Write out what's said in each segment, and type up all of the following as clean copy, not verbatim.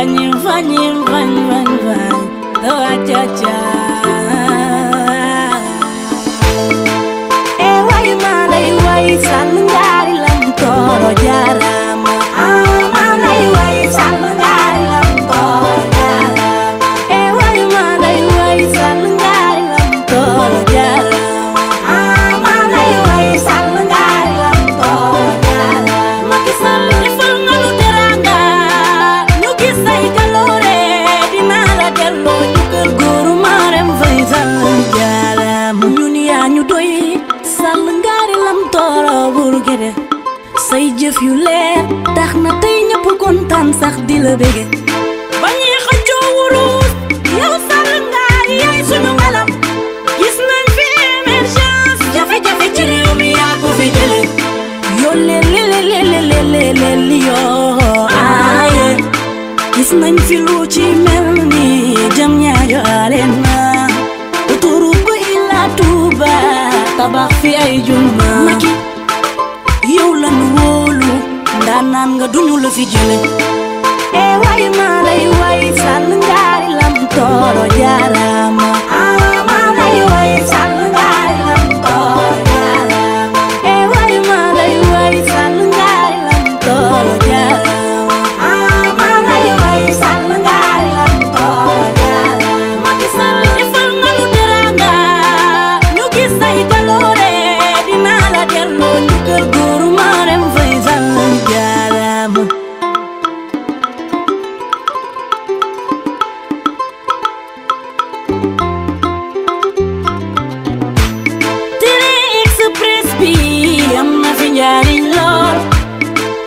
Fanny, Fanny, Fanny, Fanny, Fanny, do cha cha. Wai malai wai salngari lam toro jarama. Malai wai salngari lam toro jarama. Wai malai wai salngari lam toro jarama. Malai wai salngari lam toro jarama. Makisal ifal ngalu teranga, nu gisay kalore dinala dello jukal guru marem fay salngari dunia ñu doy salngari lam toro burgede say jëf yu leer tax na tey ñëpp kontaan sax di la bége bañi xëccoo wurus yow salngari yaay sunu ngalam gis nañ fi émergence jafe-jafe ci réew mi yaa ko fi jële yo leleleleleleleleli yo aaye gis nañ fi lu ci mel ni jam ñaajo arena Touba tabax fi ay juma Macky yow lan wóolu ndaanaan nga duñu la fi jële way malay way salngari lam toro jarama malay way salngari lam toro jarama way malay way salngari lam toro jarama malay way salngari lam toro jarama Macky Sall defal nga lu teranga say kalore dinala dello jukal guru marem fay salngari Télé Express bi am na fi njariñ lool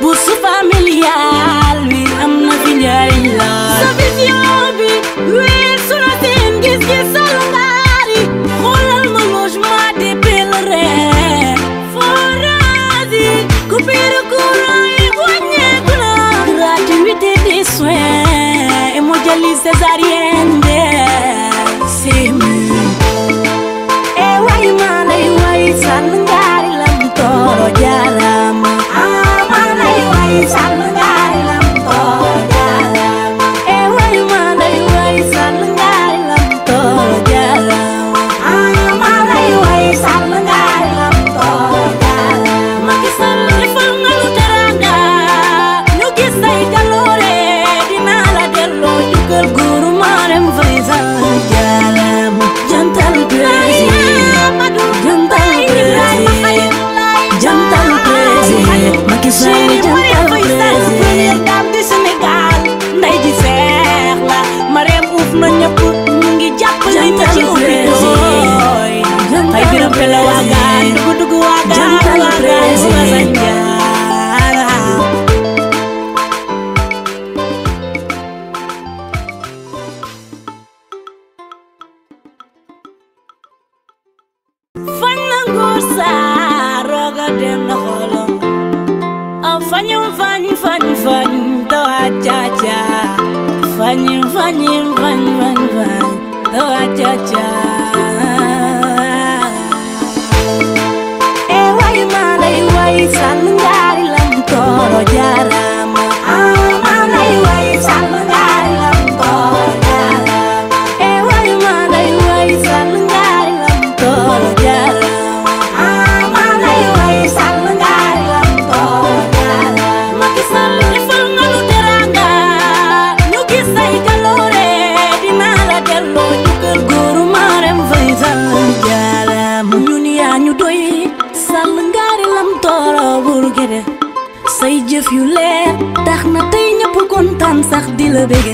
bourse familiale bi am na fi njariñ lool sa vision bi weesu na seen gis-gis salngari xoolal ma logement des pèlerins forage coupure courant yi wàññeeku na gratuité des soins hémodialyse césarienne way malay way salngari lam toro jarama malay way salngari lam toro jarama way malay way salngari lam toro jarama malay way salngari lam toro jarama Macky Sall defal nga lu teranga ñu gis say kalore dinala dello jukal guru marem fay salngari jantal Macky Sall jantal président dame du Sénégal nday ji seex la Marème uuf na ñëpp mu ngi jàppale ñu ci ubbi ay biram pele waagaan dugg waagaan jantal président fañ na nguur saa roga dem na xolom Fanny, Fanny, Fanny, Fanny, do cha cha. Fanny, Fanny, Fanny, Fanny, Fanny, do cha cha. Way malay way salngari lam toro jarama. Malay way salngari lam toro jarama. Way malay way salngari lam toro jarama. Malay way salngari lam toro Macky Sall defal nga lu teranga ñu gis say kalore dinala dello jukal guru marem fay salngari dunia ñu doy salngari lam toro burgede say jëf yu leer tax na tey ñëpp kontaan sax di la bége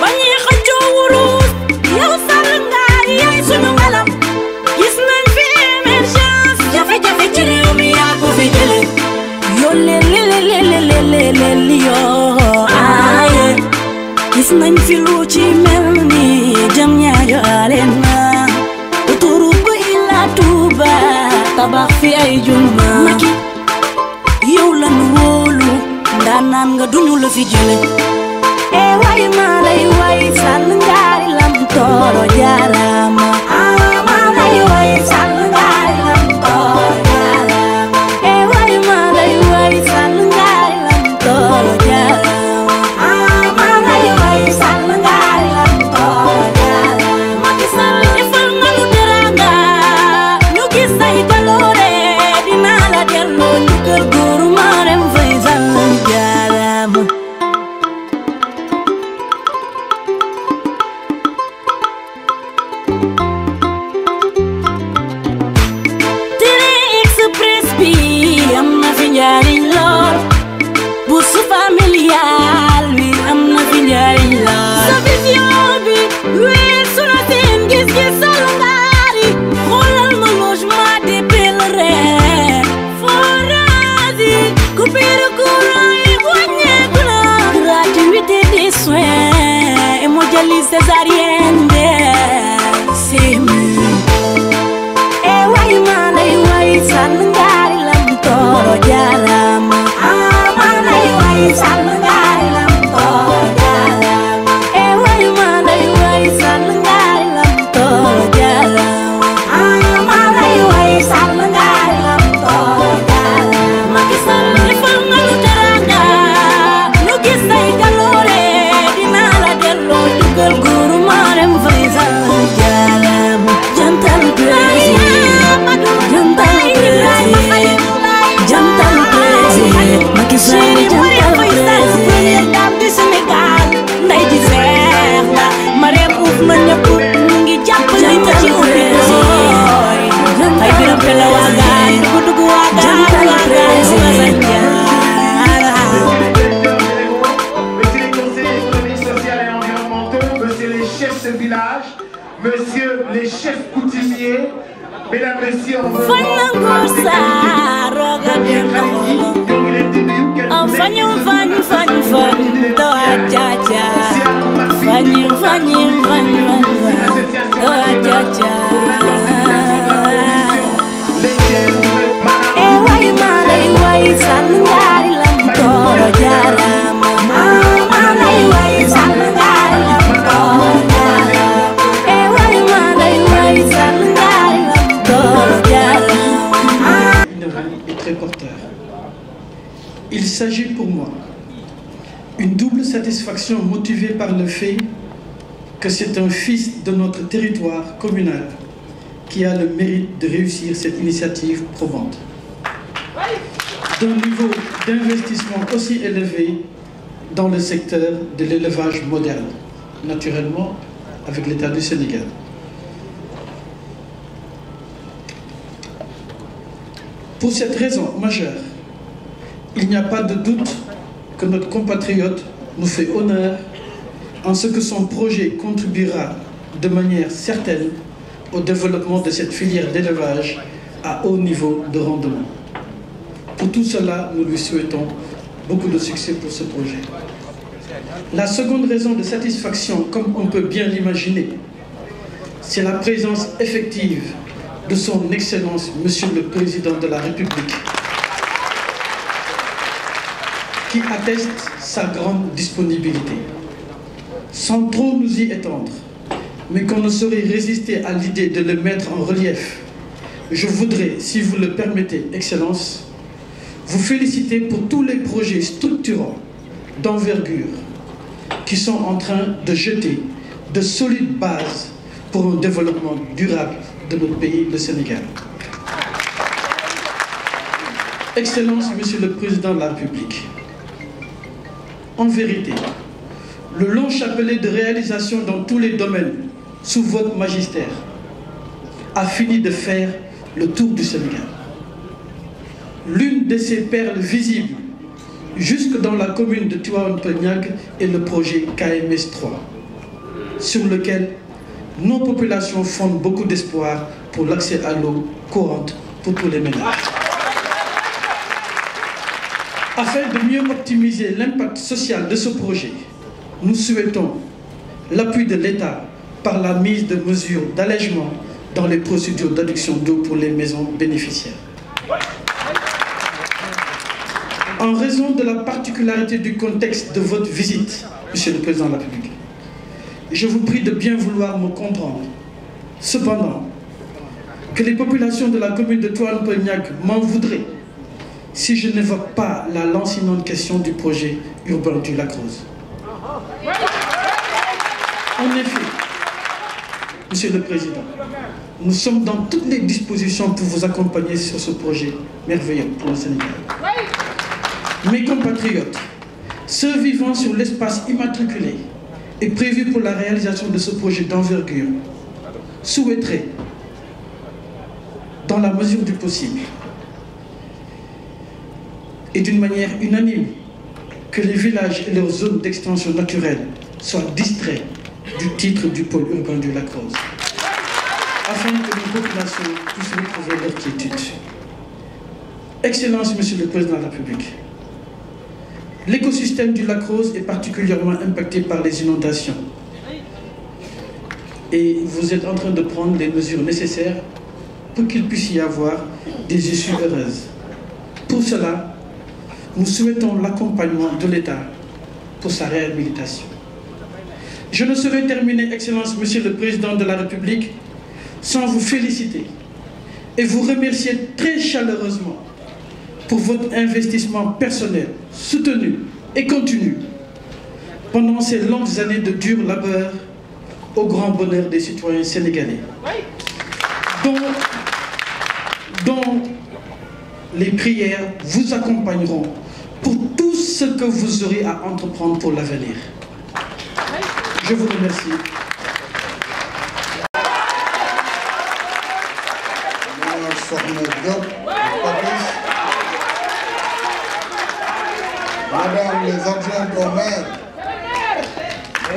bañi xëccoo wurus yow salngari yaay sunu ngalam gis nañ fi émergence jafe-jafe ci réew mi yaa ko fi jële yo leleleleleleleli yo aaye gis nañ fi lu ci mel ni jam ñaajo arena autoroute ba ila Touba tabax fi ay juma Macky yow lan wóolu ndaanaan nga duñu la fi jële way malay way salngari lam toro jarama malay way salngari lam toro jarama way malay way salngari lam toro jarama malay Monsieur les chefs coutumiers, mesdames, messieurs, on veut Il s'agit pour moi une double satisfaction motivée par le fait que c'est un fils de notre territoire communal qui a le mérite de réussir cette initiative probante. D'un niveau d'investissement aussi élevé dans le secteur de l'élevage moderne, naturellement avec l'État du Sénégal. Pour cette raison majeure, il n'y a pas de doute que notre compatriote nous fait honneur en ce que son projet contribuera de manière certaine au développement de cette filière d'élevage à haut niveau de rendement. Pour tout cela, nous lui souhaitons beaucoup de succès pour ce projet. La seconde raison de satisfaction, comme on peut bien l'imaginer, c'est la présence effective de son Excellence, Monsieur le Président de la République, qui atteste sa grande disponibilité. Sans trop nous y étendre, mais qu'on ne saurait résister à l'idée de le mettre en relief, je voudrais, si vous le permettez, Excellence, vous féliciter pour tous les projets structurants d'envergure qui sont en train de jeter de solides bases pour un développement durable de notre pays, le Sénégal. Excellence, Monsieur le Président de la République, en vérité, le long chapelet de réalisation dans tous les domaines sous votre magistère a fini de faire le tour du Sénégal. L'une de ces perles visibles jusque dans la commune de Tivaouane-Peulh-Niaga est le projet KMS 3, sur lequel nos populations fondent beaucoup d'espoir pour l'accès à l'eau courante pour tous les ménages. Afin de mieux optimiser l'impact social de ce projet, nous souhaitons l'appui de l'État par la mise de mesures d'allègement dans les procédures d'adduction d'eau pour les maisons bénéficiaires. En raison de la particularité du contexte de votre visite, Monsieur le Président de la République, je vous prie de bien vouloir me comprendre. Cependant, que les populations de la commune de Tivaouane-Peulh-Niaga m'en voudraient si je n'évoque pas la lancinante question du projet urbain du Lac Rose. En effet, Monsieur le Président, nous sommes dans toutes les dispositions pour vous accompagner sur ce projet merveilleux pour le Sénégal. Mes compatriotes, ceux vivant sur l'espace immatriculé et prévu pour la réalisation de ce projet d'envergure, souhaiteraient, dans la mesure du possible, et d'une manière unanime, que les villages et leurs zones d'extension naturelle soient distraits du titre du pôle urbain du Lac Rose, afin que les populations puissent retrouver leur quiétude. Excellence, Monsieur le Président de la République, l'écosystème du Lac Rose est particulièrement impacté par les inondations. Et vous êtes en train de prendre les mesures nécessaires pour qu'il puisse y avoir des issues heureuses. Pour cela, nous souhaitons l'accompagnement de l'État pour sa réhabilitation. Je ne saurais terminer, Excellence, Monsieur le Président de la République, sans vous féliciter et vous remercier très chaleureusement pour votre investissement personnel, soutenu et continu pendant ces longues années de dur labeur au grand bonheur des citoyens sénégalais, dont les prières vous accompagneront pour tout ce que vous aurez à entreprendre pour l'avenir. Je vous remercie. Madame les adjoints au maire,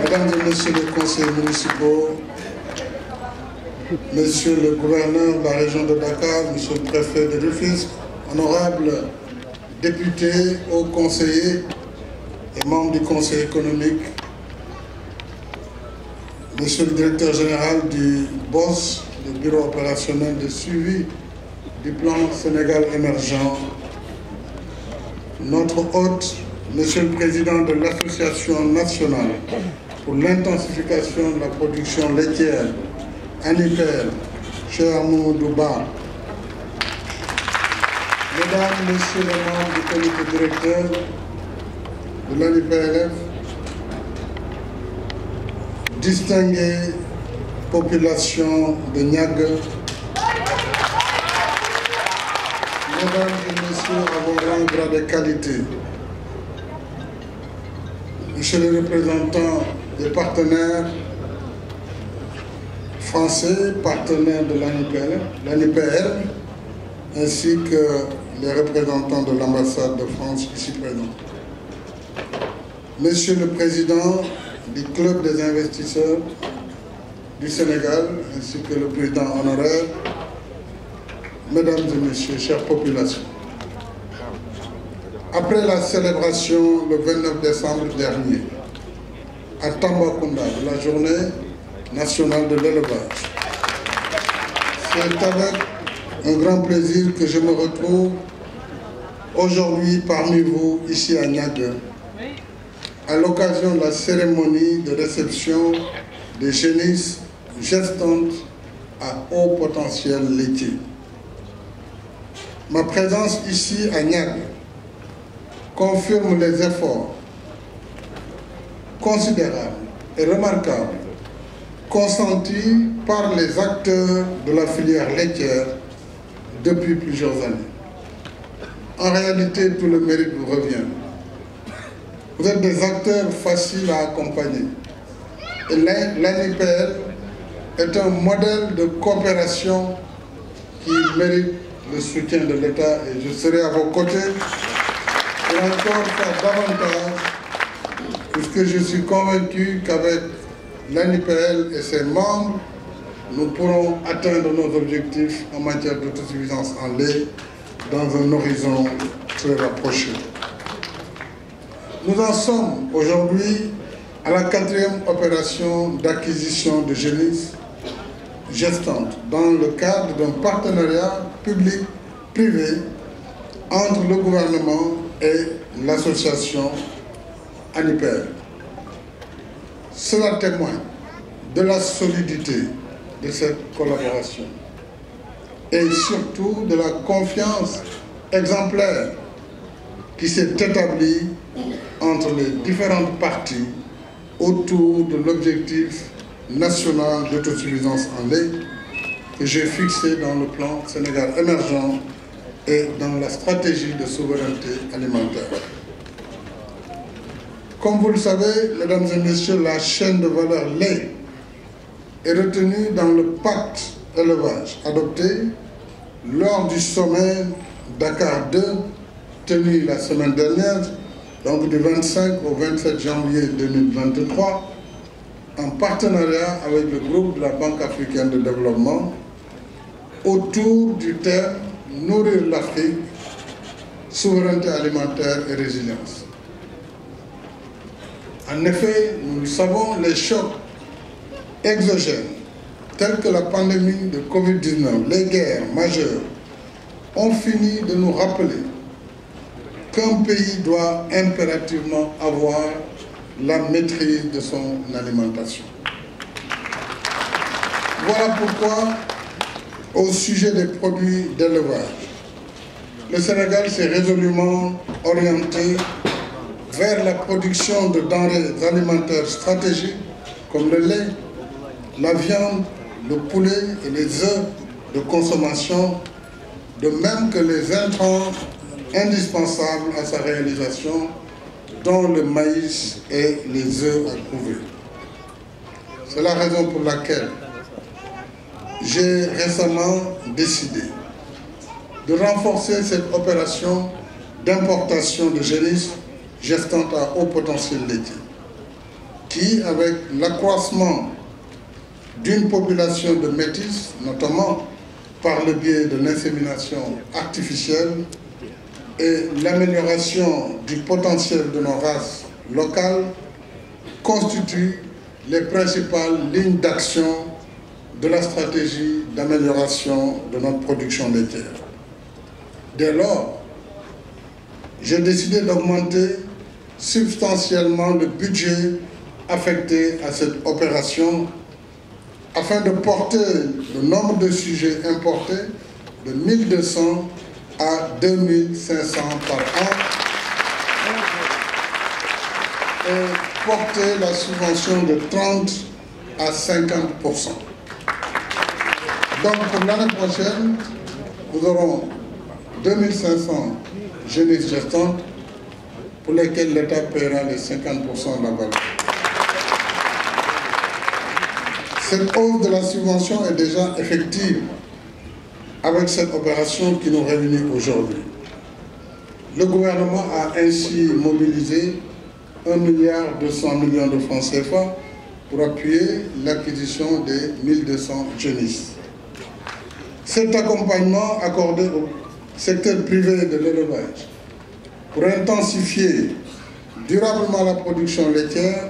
mesdames et messieurs les conseillers municipaux, Monsieur le gouverneur de la région de Dakar, Monsieur le préfet de Rufisque, honorables députés, hauts conseillers et membres du conseil économique, Monsieur le directeur général du BOS, le bureau opérationnel de suivi du plan Sénégal émergent, notre hôte, Monsieur le président de l'Association nationale pour l'intensification de la production laitière, ANIPEL, cher Amoudou Ba, Mesdames, Messieurs les membres du comité directeur de l'ANIPLF, distinguée population de Niague, Mesdames et Messieurs à vos rangs, grades et qualités, Monsieur le représentant des partenaires français, partenaires de l'ANIPL, ainsi que les représentants de l'ambassade de France ici présents. Monsieur le Président du Club des investisseurs du Sénégal, ainsi que le Président honoraire, Mesdames et Messieurs, chères populations. Après la célébration le 29 décembre dernier à Tambacounda de la journée nationale de l'élevage, c'est avec un grand plaisir que je me retrouve aujourd'hui parmi vous ici à Niague, à l'occasion de la cérémonie de réception des génisses gestantes à haut potentiel laitier. Ma présence ici à Niague confirme les efforts considérables et remarquables consentis par les acteurs de la filière laitière depuis plusieurs années. En réalité, tout le mérite vous revient. Vous êtes des acteurs faciles à accompagner. Et l'ANIPL est un modèle de coopération qui mérite le soutien de l'État et je serai à vos côtés pour encore faire davantage, puisque je suis convaincu qu'avec l'ANIPL et ses membres, nous pourrons atteindre nos objectifs en matière d'autosuffisance en lait dans un horizon très rapproché. Nous en sommes aujourd'hui à la 4e opération d'acquisition de génisses gestantes dans le cadre d'un partenariat public-privé entre le gouvernement et l'association ANIPL. Cela témoigne de la solidité de cette collaboration et surtout de la confiance exemplaire qui s'est établie entre les différentes parties autour de l'objectif national d'autosuffisance en lait que j'ai fixé dans le plan Sénégal émergent et dans la stratégie de souveraineté alimentaire. Comme vous le savez, mesdames et messieurs, la chaîne de valeur lait est retenue dans le pacte élevage adopté lors du sommet Dakar 2 tenu la semaine dernière, donc du 25 au 27 janvier 2023, en partenariat avec le groupe de la Banque africaine de développement, autour du thème « Nourrir l'Afrique, souveraineté alimentaire et résilience ». En effet, nous le savons, les chocs exogènes, tels que la pandémie de Covid-19, les guerres majeures, ont fini de nous rappeler qu'un pays doit impérativement avoir la maîtrise de son alimentation. Voilà pourquoi, au sujet des produits d'élevage, le Sénégal s'est résolument orienté vers la production de denrées alimentaires stratégiques comme le lait, la viande, le poulet et les œufs de consommation, de même que les intrants indispensables à sa réalisation, dont le maïs et les œufs à couver. C'est la raison pour laquelle j'ai récemment décidé de renforcer cette opération d'importation de génisses gestantes à haut potentiel laitier, qui, avec l'accroissement d'une population de métis, notamment par le biais de l'insémination artificielle et l'amélioration du potentiel de nos races locales, constituent les principales lignes d'action de la stratégie d'amélioration de notre production laitière. Dès lors, j'ai décidé d'augmenter substantiellement le budget affecté à cette opération afin de porter le nombre de sujets importés de 1200 à 2500 par an et porter la subvention de 30 à 50%. Donc pour l'année prochaine, nous aurons 2500 génisses gestantes pour lesquelles l'État paiera les 50% de la valeur. Cette hausse de la subvention est déjà effective avec cette opération qui nous réunit aujourd'hui. Le gouvernement a ainsi mobilisé 1,2 milliard de francs CFA pour appuyer l'acquisition des 1200 génisses. Cet accompagnement accordé au secteur privé de l'élevage pour intensifier durablement la production laitière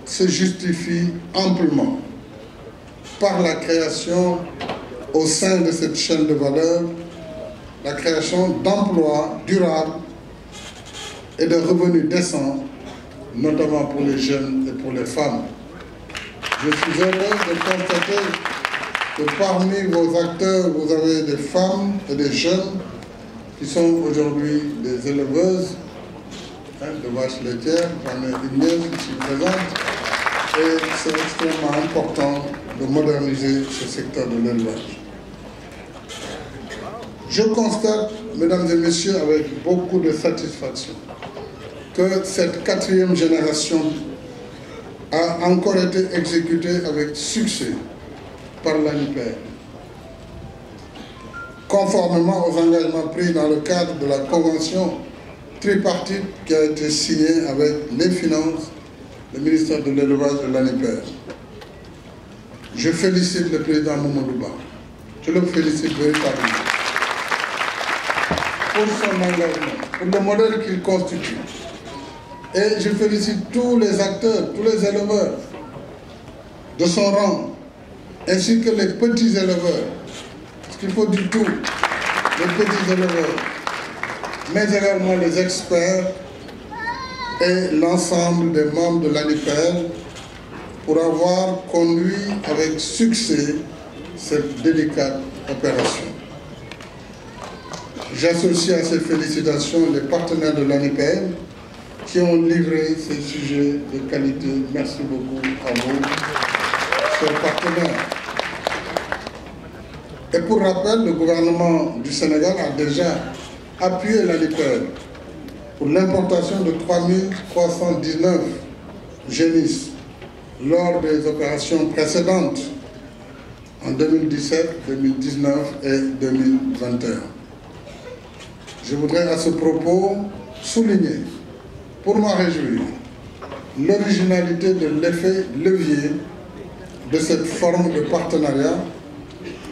se justifie amplement par la création au sein de cette chaîne de valeur, la création d'emplois durables et de revenus décents, notamment pour les jeunes et pour les femmes. Je suis heureux de constater que parmi vos acteurs, vous avez des femmes et des jeunes qui sont aujourd'hui des éleveuses de vaches laitières. J'en ai une mienne ici présente. Et c'est extrêmement important de moderniser ce secteur de l'élevage. Je constate, mesdames et messieurs, avec beaucoup de satisfaction, que cette 4e génération a encore été exécutée avec succès par l'ANIPER, conformément aux engagements pris dans le cadre de la convention tripartite qui a été signée avec les finances, le ministère de l'élevage et l'ANIPER. Je félicite le président Mamadou Ba. Je le félicite véritablement pour son engagement, pour le modèle qu'il constitue. Et je félicite tous les acteurs, tous les éleveurs de son rang, ainsi que les petits éleveurs, parce qu'il faut du tout, les petits éleveurs, mais également les experts et l'ensemble des membres de l'ANIPER pour avoir conduit avec succès cette délicate opération. J'associe à ces félicitations les partenaires de l'ANIPER qui ont livré ces sujets de qualité. Merci beaucoup à vous, chers partenaires. Et pour rappel, le gouvernement du Sénégal a déjà appuyé l'ANIPER pour l'importation de 3319 génisses lors des opérations précédentes en 2017, 2019 et 2021. Je voudrais à ce propos souligner, pour m'en réjouir, l'originalité de l'effet levier de cette forme de partenariat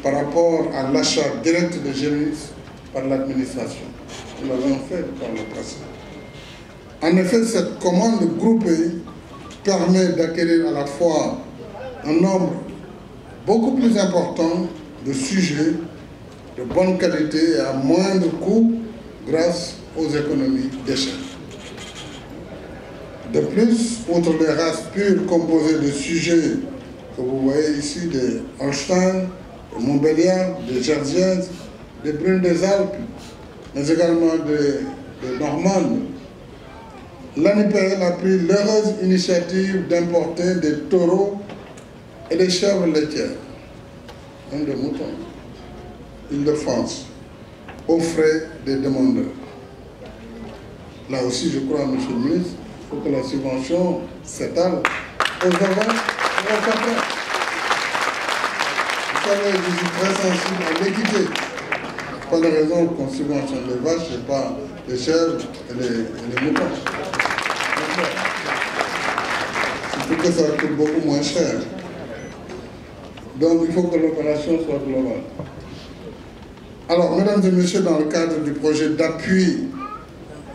par rapport à l'achat direct de génisses par l'administration. Nous l'avons fait par le passé. En effet, cette commande groupée permet d'acquérir à la fois un nombre beaucoup plus important de sujets de bonne qualité et à moindre coût grâce aux économies d'échelle. De plus, outre les races pures composées de sujets que vous voyez ici, des Holstein, des Montbéliard, des Jersiaises, des Brunes des Alpes, mais également des Normandes, l'ANIPER a pris l'heureuse initiative d'importer des taureaux et des chèvres laitières, même des moutons, Île-de-France, aux frais des demandeurs. Là aussi, je crois, monsieur le ministre, il faut que la subvention s'étale aux avants et aux patrons. Vous savez, je suis très sensible à l'équité. Pas de raison qu'on subventionne les vaches et pas les chèvres et les moutons. C'est pour que ça coûte beaucoup moins cher. Donc il faut que l'opération soit globale. Alors, mesdames et messieurs, dans le cadre du projet d'appui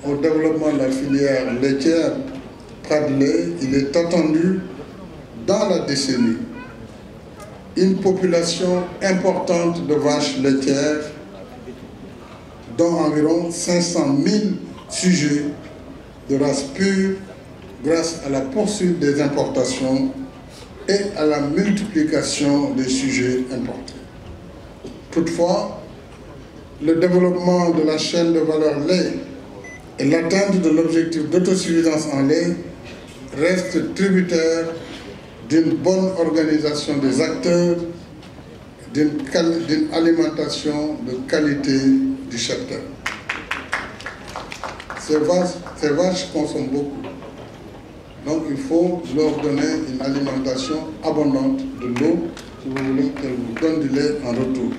au développement de la filière laitière Pradley, il est attendu dans la décennie une population importante de vaches laitières, dont environ 500 000 sujets de race pure, grâce à la poursuite des importations et à la multiplication des sujets importés. Toutefois, le développement de la chaîne de valeur lait et l'atteinte de l'objectif d'autosuffisance en lait restent tributaires d'une bonne organisation des acteurs, d'une alimentation de qualité du secteur. Ces vaches consomment beaucoup. Donc il faut leur donner une alimentation abondante de l'eau, si vous voulez qu'elles vous donnent du lait en retour.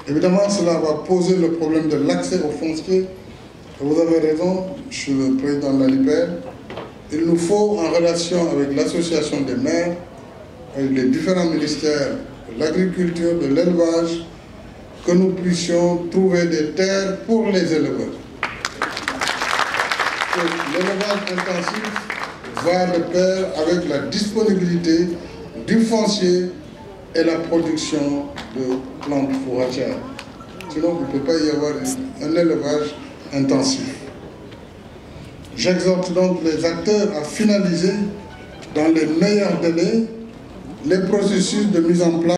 Évidemment, cela va poser le problème de l'accès au foncier. Vous avez raison, je suis le président de la LIPER. Il nous faut, en relation avec l'association des maires, avec les différents ministères de l'agriculture, de l'élevage, que nous puissions trouver des terres pour les éleveurs. L'élevage intensif va de pair avec la disponibilité du foncier et la production de plantes fourragères. Sinon, il ne peut pas y avoir un élevage intensif. J'exhorte donc les acteurs à finaliser dans les meilleurs délais les processus de mise en place